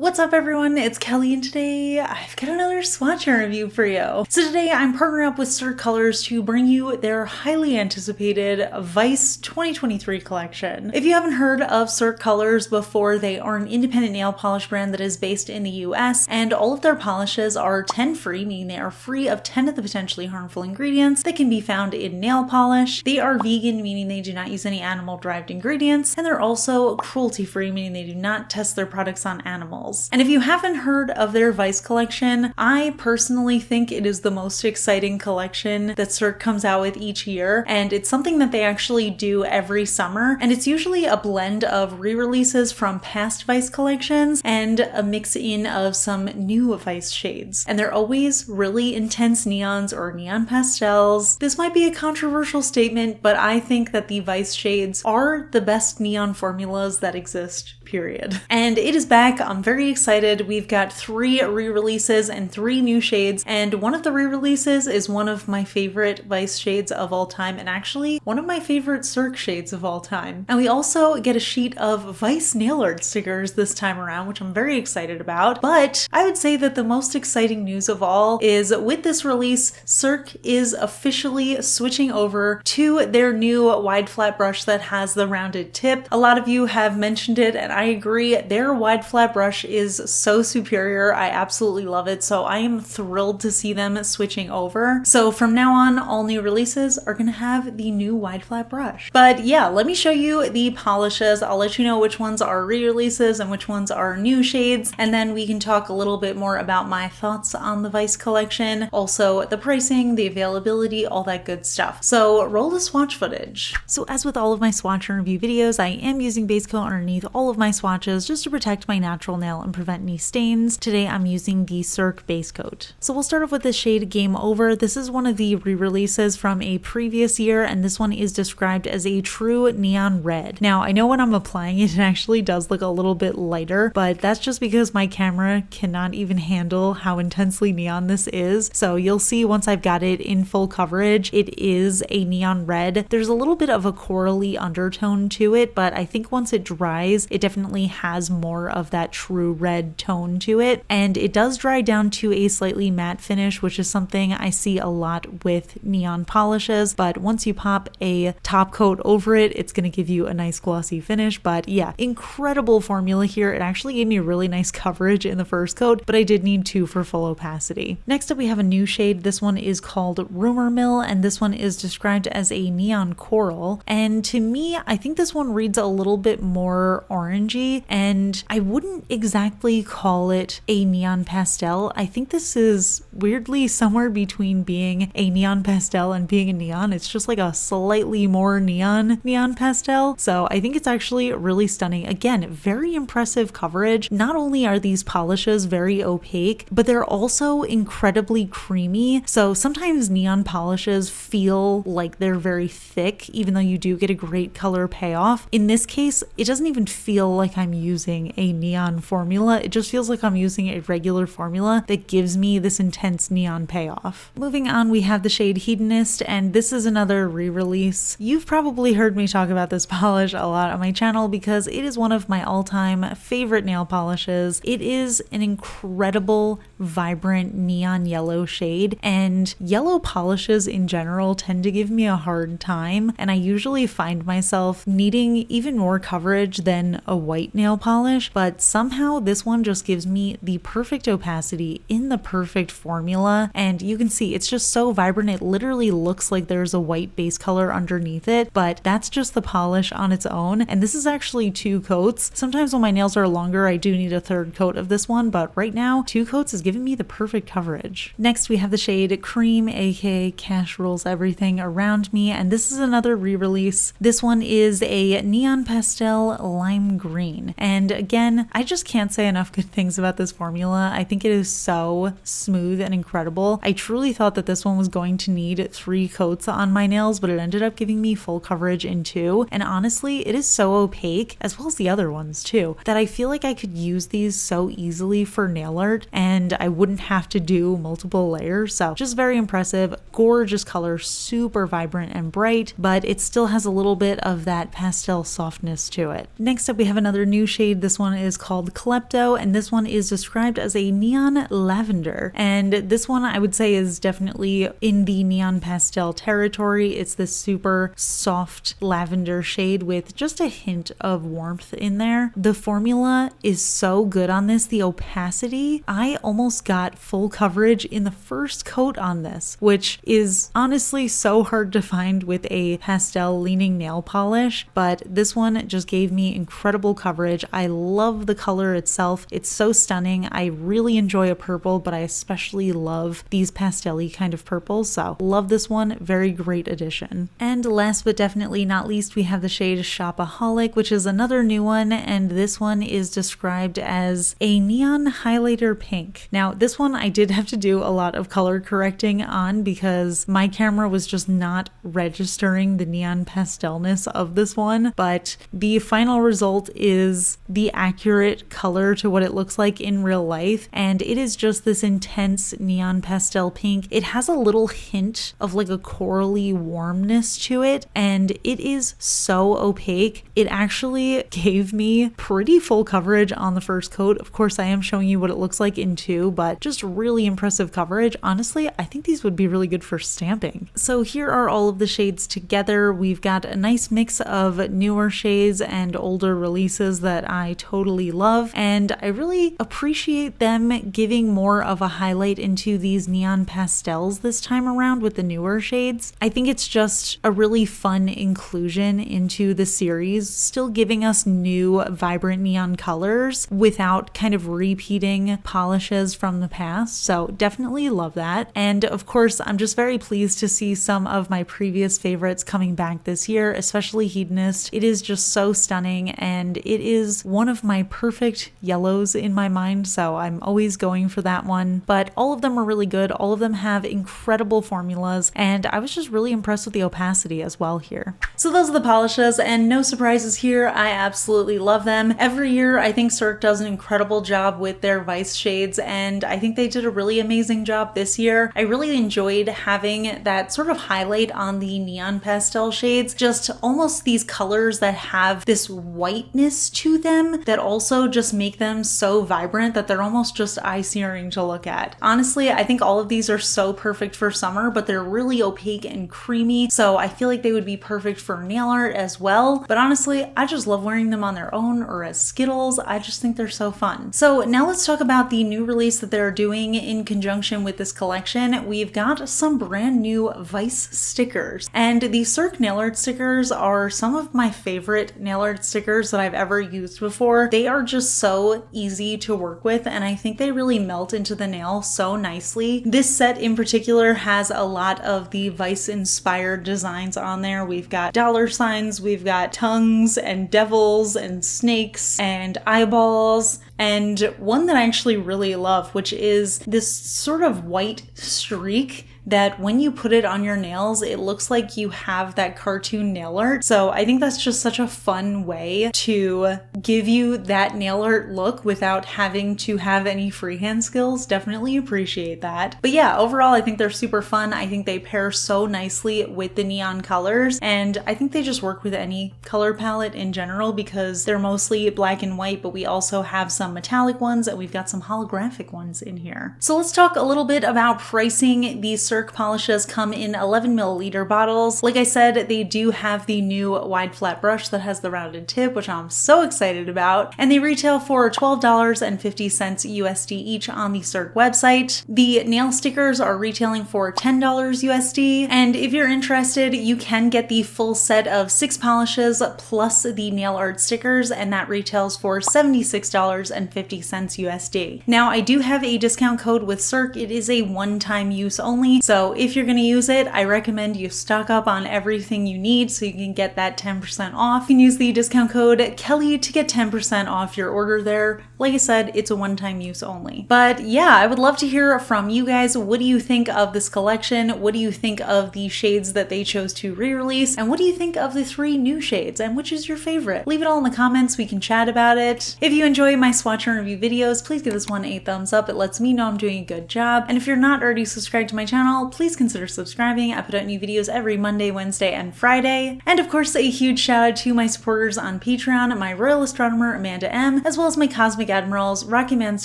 What's up everyone, it's Kelly and today I've got another swatch review for you. So today I'm partnering up with Cirque Colors to bring you their highly anticipated Vice 2023 collection. If you haven't heard of Cirque Colors before, they are an independent nail polish brand that is based in the US, and all of their polishes are 10 free, meaning they are free of 10 of the potentially harmful ingredients that can be found in nail polish. They are vegan, meaning they do not use any animal derived ingredients, and they're also cruelty free, meaning they do not test their products on animals. And if you haven't heard of their Vice collection, I personally think it is the most exciting collection that Cirque comes out with each year, and it's something that they actually do every summer, and it's usually a blend of re-releases from past Vice collections and a mix-in of some new Vice shades. And they're always really intense neons or neon pastels. This might be a controversial statement, but I think that the Vice shades are the best neon formulas that exist, period. And it is back. I'm very excited. We've got 3 re-releases and 3 new shades, and one of the re-releases is one of my favorite Vice shades of all time, and actually one of my favorite Cirque shades of all time. And we also get a sheet of Vice nail art stickers this time around, which I'm very excited about. But I would say that the most exciting news of all is with this release, Cirque is officially switching over to their new wide flat brush that has the rounded tip. A lot of you have mentioned it, and I agree. Their wide flat brush is so superior. I absolutely love it. So I am thrilled to see them switching over. So from now on, all new releases are going to have the new wide flat brush. But yeah, let me show you the polishes. I'll let you know which ones are re-releases and which ones are new shades. And then we can talk a little bit more about my thoughts on the Vice collection. Also the pricing, the availability, all that good stuff. So roll the swatch footage. So as with all of my swatch and review videos, I am using base coat underneath all of my swatches just to protect my natural nail and prevent any stains. Today I'm using the Cirque base coat. So we'll start off with the shade Game Over. This is one of the re-releases from a previous year, and this one is described as a true neon red. Now I know when I'm applying it, it actually does look a little bit lighter, but that's just because my camera cannot even handle how intensely neon this is. So you'll see once I've got it in full coverage, it is a neon red. There's a little bit of a corally undertone to it, but I think once it dries, it definitely has more of that true red tone to it, and it does dry down to a slightly matte finish, which is something I see a lot with neon polishes. But once you pop a top coat over it, it's going to give you a nice glossy finish. But yeah, incredible formula here. It actually gave me really nice coverage in the first coat, but I did need 2 for full opacity. Next up we have a new shade. This one is called Rumor Mill, and this one is described as a neon coral, and to me I think this one reads a little bit more orangey, and I wouldn't exactly call it a neon pastel. I think this is weirdly somewhere between being a neon pastel and being a neon. It's just like a slightly more neon pastel. So I think it's actually really stunning. Again, very impressive coverage. Not only are these polishes very opaque, but they're also incredibly creamy. So sometimes neon polishes feel like they're very thick, even though you do get a great color payoff. In this case, it doesn't even feel like I'm using a neon formula. It just feels like I'm using a regular formula that gives me this intense neon payoff. Moving on, we have the shade Hedonist, and this is another re-release. You've probably heard me talk about this polish a lot on my channel because it is one of my all-time favorite nail polishes. It is an incredible, vibrant neon yellow shade, and yellow polishes in general tend to give me a hard time, and I usually find myself needing even more coverage than a white nail polish, but somehow this one just gives me the perfect opacity in the perfect formula, and you can see it's just so vibrant. It literally looks like there's a white base color underneath it, but that's just the polish on its own, and this is actually 2 coats. Sometimes when my nails are longer, I do need a 3rd coat of this one, but right now 2 coats is giving me the perfect coverage. Next we have the shade Cream, aka Cash Rules Everything Around Me, and this is another re-release. This one is a neon pastel lime green, and again, I just can't say enough good things about this formula. I think it is so smooth and incredible. I truly thought that this one was going to need 3 coats on my nails, but it ended up giving me full coverage in 2, and honestly it is so opaque, as well as the other ones too, that I feel like I could use these so easily for nail art and I wouldn't have to do multiple layers. So just very impressive, gorgeous color, super vibrant and bright, but it still has a little bit of that pastel softness to it. Next up we have another new shade. This one is called Klepto. Klepto, and this one is described as a neon lavender. And this one I would say is definitely in the neon pastel territory. It's this super soft lavender shade with just a hint of warmth in there. The formula is so good on this. The opacity, I almost got full coverage in the first coat on this, which is honestly so hard to find with a pastel leaning nail polish, but this one just gave me incredible coverage. I love the color itself. It's so stunning. I really enjoy a purple, but I especially love these pastel-y kind of purples, so love this one. Very great addition. And last but definitely not least, we have the shade Shopaholic, which is another new one, and this one is described as a neon highlighter pink. Now, this one I did have to do a lot of color correcting on because my camera was just not registering the neon pastelness of this one, but the final result is the accurate color to what it looks like in real life, and it is just this intense neon pastel pink. It has a little hint of like a corally warmness to it, and it is so opaque. It actually gave me pretty full coverage on the first coat. Of course, I am showing you what it looks like in two, but just really impressive coverage. Honestly, I think these would be really good for stamping. So here are all of the shades together. We've got a nice mix of newer shades and older releases that I totally love, and I really appreciate them giving more of a highlight into these neon pastels this time around with the newer shades. I think it's just a really fun inclusion into the series, still giving us new vibrant neon colors without kind of repeating polishes from the past. So definitely love that. And of course, I'm just very pleased to see some of my previous favorites coming back this year, especially Hedonist. It is just so stunning, and it is one of my perfect yellows in my mind, so I'm always going for that one. But all of them are really good. All of them have incredible formulas, and I was just really impressed with the opacity as well here. So those are the polishes, and no surprises here. I absolutely love them. Every year, I think Cirque does an incredible job with their Vice shades, and I think they did a really amazing job this year. I really enjoyed having that sort of highlight on the neon pastel shades, just almost these colors that have this whiteness to them that also just make them so vibrant that they're almost just eye-searing to look at. Honestly, I think all of these are so perfect for summer, but they're really opaque and creamy, so I feel like they would be perfect for nail art as well. But honestly, I just love wearing them on their own or as Skittles. I just think they're so fun. So now let's talk about the new release that they're doing in conjunction with this collection. We've got some brand new Vice stickers, and the Cirque nail art stickers are some of my favorite nail art stickers that I've ever used before. They are just so easy to work with, and I think they really melt into the nail so nicely. This set in particular has a lot of the Vice inspired designs on there. We've got dollar signs, we've got tongues and devils and snakes and eyeballs, and one that I actually really love, which is this sort of white streak that when you put it on your nails, it looks like you have that cartoon nail art. So I think that's just such a fun way to give you that nail art look without having to have any freehand skills. Definitely appreciate that. But yeah, overall, I think they're super fun. I think they pair so nicely with the neon colors, and I think they just work with any color palette in general because they're mostly black and white, but we also have some metallic ones and we've got some holographic ones in here. So let's talk a little bit about pricing. These Cirque polishes come in 11 milliliter bottles. Like I said, they do have the new wide flat brush that has the rounded tip, which I'm so excited about, and they retail for $12.50 USD each on the Cirque website. The nail stickers are retailing for $10 USD, and if you're interested, you can get the full set of 6 polishes plus the nail art stickers, and that retails for $76.50 USD. Now, I do have a discount code with Cirque. It is a one-time use only, so if you're going to use it, I recommend you stock up on everything you need so you can get that 10% off. You can use the discount code KELLI to get 10% off your order there. Like I said, it's a one-time use only. But yeah, I would love to hear from you guys. What do you think of this collection? What do you think of the shades that they chose to re-release? And what do you think of the 3 new shades? And which is your favorite? Leave it all in the comments. We can chat about it. If you enjoy my swatch and review videos, please give this one a thumbs up. It lets me know I'm doing a good job. And if you're not already subscribed to my channel, please consider subscribing. I put out new videos every Monday, Wednesday, and Friday. And of course, a huge shout out to my supporters on Patreon, my royal astronomer Amanda M, as well as my cosmic admirals Rocky Man's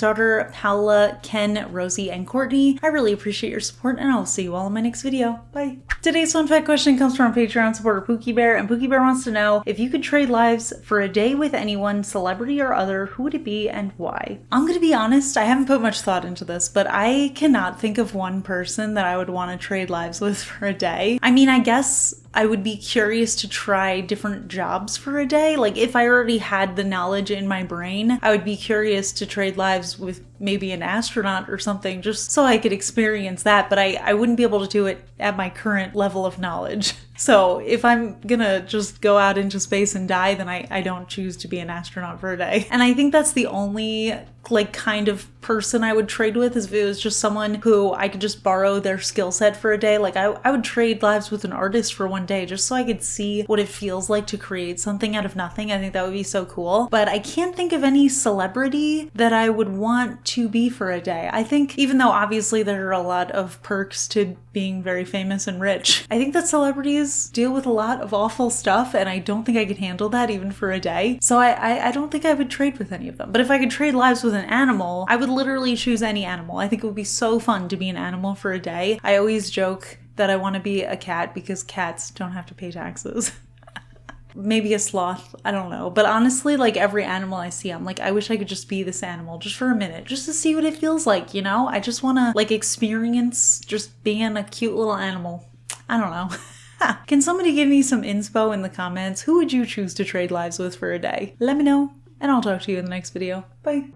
daughter, Paola, Ken, Rosie, and Courtney. I really appreciate your support, and I'll see you all in my next video. Bye. Today's fun fact question comes from Patreon supporter Pookie Bear, and Pookie Bear wants to know, if you could trade lives for a day with anyone, celebrity or other, who would it be and why? I'm gonna be honest, I haven't put much thought into this, but I cannot think of one person that I would want to trade lives with for a day. I mean, I guess I would be curious to try different jobs for a day. Like, if I already had the knowledge in my brain, I would be curious to trade lives with maybe an astronaut or something, just so I could experience that, but I wouldn't be able to do it at my current level of knowledge. So if I'm gonna just go out into space and die, then I don't choose to be an astronaut for a day. And I think that's the only kind of person I would trade with, is if it was just someone who I could just borrow their skill set for a day. Like, I would trade lives with an artist for one day just so I could see what it feels like to create something out of nothing. I think that would be so cool. But I can't think of any celebrity that I would want to be for a day. I think, even though obviously there are a lot of perks to being very famous and rich, I think that celebrities deal with a lot of awful stuff, and I don't think I could handle that even for a day. So I don't think I would trade with any of them. But if I could trade lives with an animal, I would literally choose any animal. I think it would be so fun to be an animal for a day. I always joke that I want to be a cat because cats don't have to pay taxes. Maybe a sloth, I don't know. But honestly, like, every animal I see, I'm like, I wish I could just be this animal just for a minute, just to see what it feels like, you know? I just want to, like, experience just being a cute little animal. I don't know. Can somebody give me some inspo in the comments? Who would you choose to trade lives with for a day? Let me know, and I'll talk to you in the next video. Bye.